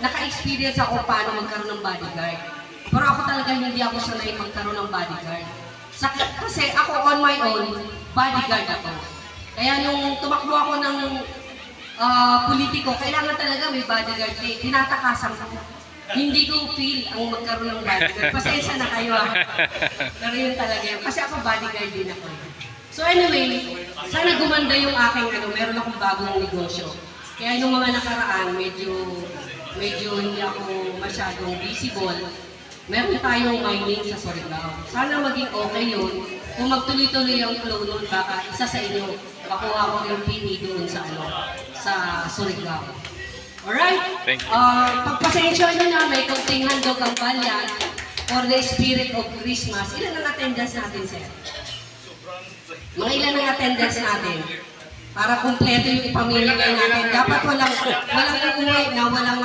naka-experience ako paano magkaroon ng bodyguard. Pero ako talaga hindi ako sanay magkaroon ng bodyguard. Kasi ako on my own, bodyguard ako. Kaya nung tumakbo ako ng politiko, kailangan talaga may bodyguard. Tinatakasan ko. Hindi ko feel ang magkaroon ng bodyguard. Pasensya na kayo Pero yun talaga yun. Kasi ako bodyguard din ako. So anyway, sana gumanda yung aking meron akong bagong negosyo. Kaya yung mga nakaraan, medyo hindi ako masyadong visible. Meron tayong mining sa Surigao. Sana maging okay yun. Kung magtuloy-tuloy ang flow nun, baka isa sa inyo, makuha ko yung PE doon sa Surigao. Alright? Pagpasensya nyo na, may konting handog ang balyan for the spirit of Christmas. Ilan ang attendance natin, sir? Mga ilan ang attendance natin? Para kumpleto yung ipamimigay natin. Dapat walang uuwi na walang